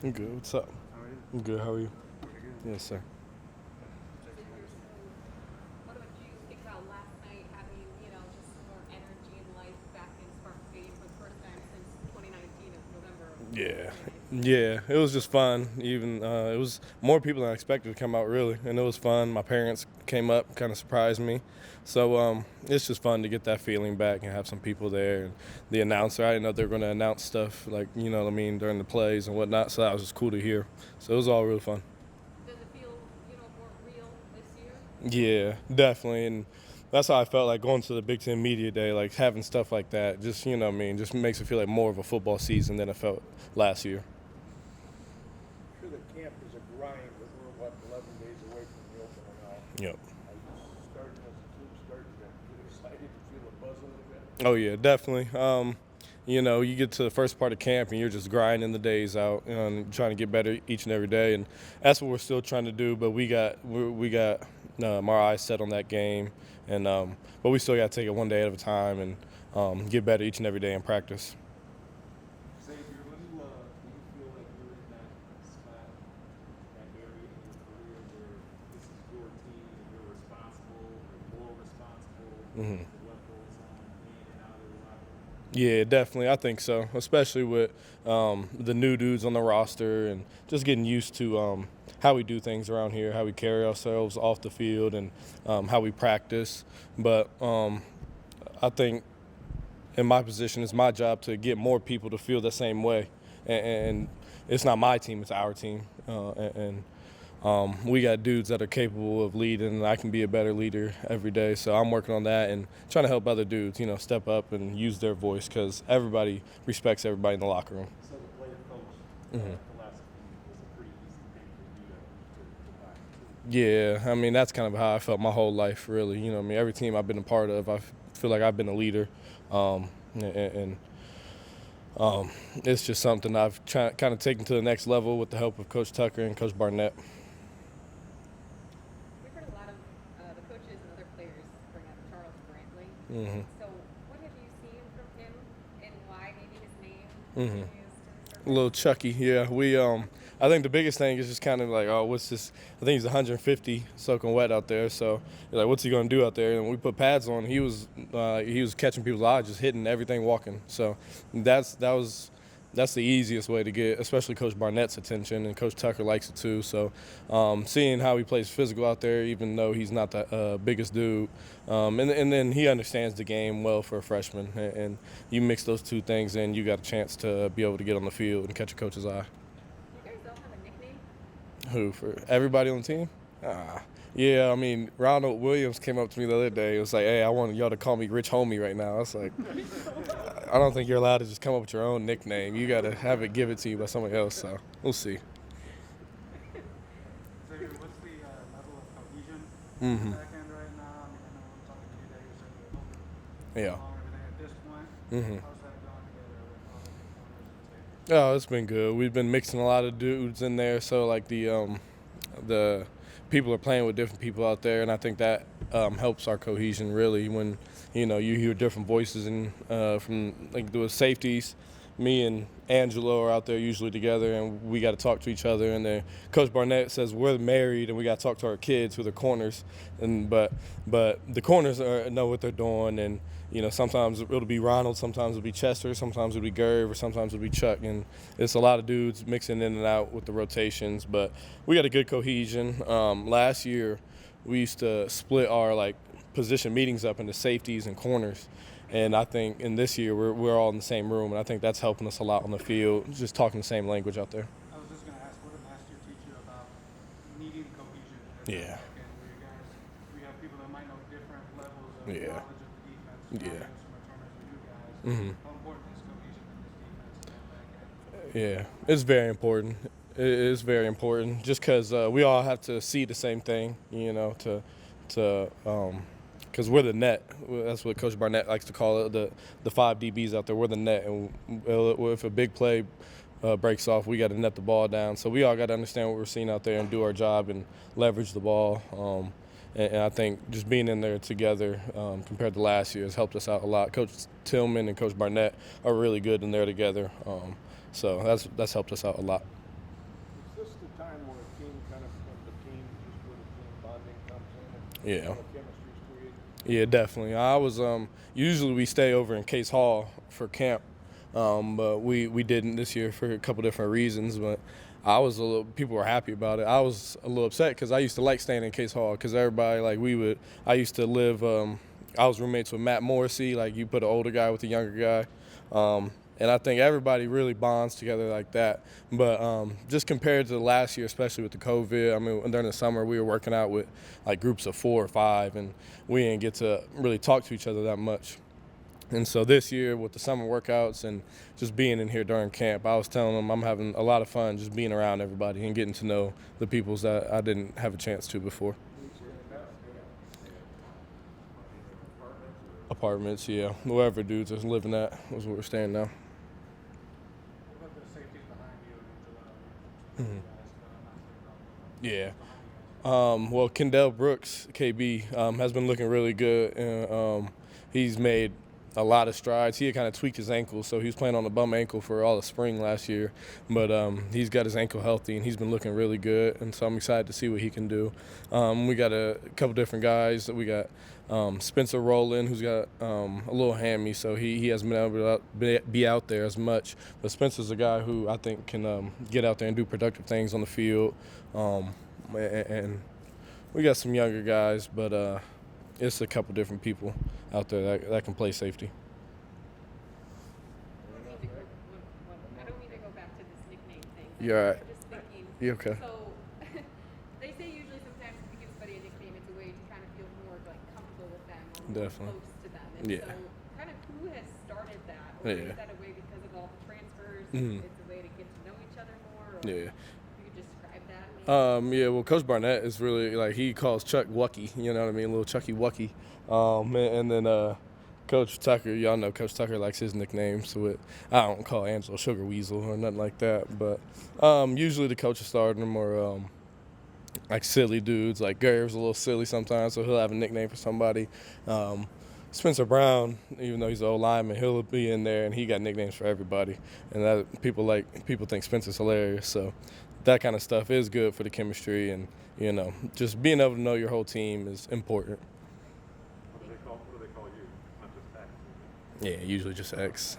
I'm good. What's up? How are you? I'm good. How are you? Pretty good. Yes, sir. What about you think about last night having, just more energy and life back in Spartan Stadium for the first time since 2019 of November of Yeah, 2019? yeah. It was just fun. Even it was more people than I expected to come out, really, and it was fun. My parents came up, kind of surprised me. So it's just fun to get that feeling back and have some people there. And the announcer, I didn't know they were going to announce stuff like what I mean during the plays and whatnot. So that was just cool to hear. So it was all really fun. Does it feel, more real this year? Yeah, definitely. And that's how I felt like going to the Big Ten Media Day, like having stuff like that. Just, just makes it feel like more of a football season than it felt last year. Sure, the camp is a grind, but we're 11 days away from the opener now. Yep. Are you starting as the team starting to get excited to feel a buzz a little bit? Oh yeah, definitely. You get to the first part of camp and you're just grinding the days out, and trying to get better each and every day, and that's what we're still trying to do. But we got our eyes set on that game, and but we still got to take it one day at a time and get better each and every day in practice. Xavier, when you feel like you're in that spot, that area in your career where this is your team and you're responsible or more responsible for what goes on in and out of the locker room? Yeah, definitely. I think so, especially with the new dudes on the roster and just getting used to how we do things around here, how we carry ourselves off the field, and how we practice. But I think in my position, it's my job to get more people to feel the same way. And it's not my team, it's our team. We got dudes that are capable of leading, and I can be a better leader every day. So I'm working on that and trying to help other dudes, step up and use their voice, because everybody respects everybody in the locker room. So the player coach philosophy was a pretty easy thing for you to buy into. Yeah, I mean, that's kind of how I felt my whole life, really. Every team I've been a part of, I feel like I've been a leader. And it's just something I've kind of taken to the next level with the help of Coach Tucker and Coach Barnett. We've heard a lot of the coaches and other players bring up Charles Brantley. So what have you seen from him and why maybe his name is used in A little Chucky, yeah. I think the biggest thing is just kind of like, oh, what's this? I think he's 150 soaking wet out there. So you're like, what's he gonna do out there? And we put pads on. He was catching people's eyes, just hitting everything walking. So that's the easiest way to get, especially Coach Barnett's attention, and Coach Tucker likes it too. So seeing how he plays physical out there, even though he's not the biggest dude, and then he understands the game well for a freshman, and you mix those two things in, you got a chance to be able to get on the field and catch a coach's eye. You guys don't have a nickname? Who, for everybody on the team? Yeah, I mean, Ronald Williams came up to me the other day. It was like, hey, I want y'all to call me Rich Homie right now. I was like, I don't think you're allowed to just come up with your own nickname. You got to have it give it to you by somebody else, so we'll see. Xavier, what's the level of cohesion back end right now? I mean, I know I'm talking to you that you're saying you're hoping Yeah. along everything at this point. How's that going together with all the new corners and safeties? Oh, it's been good. We've been mixing a lot of dudes in there, so like the people are playing with different people out there, and I think that helps our cohesion really when you hear different voices and from like the safeties. Me and Angelo are out there usually together, and we got to talk to each other. And then Coach Barnett says we're married, and we got to talk to our kids who are the corners. And but the corners know what they're doing, and sometimes it'll be Ronald, sometimes it'll be Chester, sometimes it'll be Gerv, or sometimes it'll be Chuck. And it's a lot of dudes mixing in and out with the rotations. But we got a good cohesion. Last year, we used to split our position meetings up into safeties and corners. And I think in this year we're all in the same room, and I think that's helping us a lot on the field, just talking the same language out there. I was just going to ask, what did last year teach you about needing cohesion? Yeah. We have people that might know different levels of Yeah. knowledge of the defense. Yeah. Some returners for you guys. How important is cohesion in this defense and that back end? Yeah, it's very important. It is very important, just because we all have to see the same thing, because we're the net. That's what Coach Barnett likes to call it, the 5 DBs out there. We're the net, and if a big play breaks off, we got to net the ball down. So we all got to understand what we're seeing out there and do our job and leverage the ball. And I think just being in there together compared to last year has helped us out a lot. Coach Tillman and Coach Barnett are really good in there together. So that's helped us out a lot. Yeah. Chemistry's created. Yeah, definitely. I was usually we stay over in Case Hall for camp, but we didn't this year for a couple different reasons. But I was people were happy about it. I was a little upset because I used to like staying in Case Hall because everybody I used to live. I was roommates with Matt Morrissey. Like you put an older guy with a younger guy. And I think everybody really bonds together like that. But just compared to last year, especially with the COVID, I mean, during the summer we were working out with like groups of 4 or 5, and we didn't get to really talk to each other that much. And so this year with the summer workouts and just being in here during camp, I was telling them I'm having a lot of fun just being around everybody and getting to know the peoples that I didn't have a chance to before. Apartments, yeah. Wherever dudes are living at is where we're staying now. What about the safeties behind you in July? Yeah. Well, Kendall Brooks, KB, has been looking really good. And, he's made a lot of strides. He had kind of tweaked his ankle, so he was playing on a bum ankle for all of spring last year. But he's got his ankle healthy, and he's been looking really good. And so I'm excited to see what he can do. We got a couple different guys. We got Spencer Rowland, who's got a little hammy, so he hasn't been able to be out there as much. But Spencer's a guy who I think can get out there and do productive things on the field. And we got some younger guys, but it's a couple different people out there that can play safety. I don't mean to go back to this nickname thing. You're all right. I'm just thinking. You okay? So they say usually sometimes if you give somebody a nickname, it's a way to kind of feel more like comfortable with them or more Definitely. close to them. And Yeah. so kind of who has started that? Or Yeah. is that a way because of all the transfers? Mhm. It's a way to get to know each other more? Or Yeah. you could describe that maybe? Yeah, well, Coach Barnett is really, like, he calls Chuck Wucky, you know what I mean, little Chucky Wucky. And then Coach Tucker, y'all know Coach Tucker likes his nickname, so I don't call Angelo Sugar Weasel or nothing like that. But usually the coaches starting them are like silly dudes, like Gerv's a little silly sometimes, so he'll have a nickname for somebody. Spencer Brown, even though he's an old lineman, he'll be in there, and he got nicknames for everybody. And that people think Spencer's hilarious, so that kind of stuff is good for the chemistry, and you know, just being able to know your whole team is important. What do they call you? Not just X. Yeah, usually just X.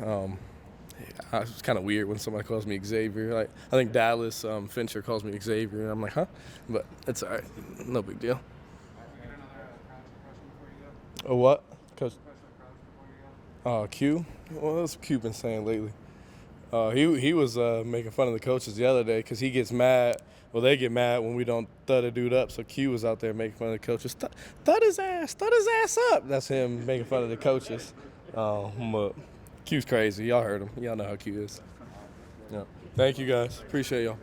It's kind of weird when somebody calls me Xavier. Like I think Dallas Fincher calls me Xavier, and I'm like, huh? But it's all right, no big deal. You got another college question before you go? Oh, what, Coach? Question of college before you go? Q? What's Q been saying lately? He was making fun of the coaches the other day because he gets mad. Well, they get mad when we don't thud a dude up. So Q was out there making fun of the coaches. Thud his ass up. That's him making fun of the coaches. But Q's crazy. Y'all heard him. Y'all know how Q is. Yeah. Thank you guys. Appreciate y'all.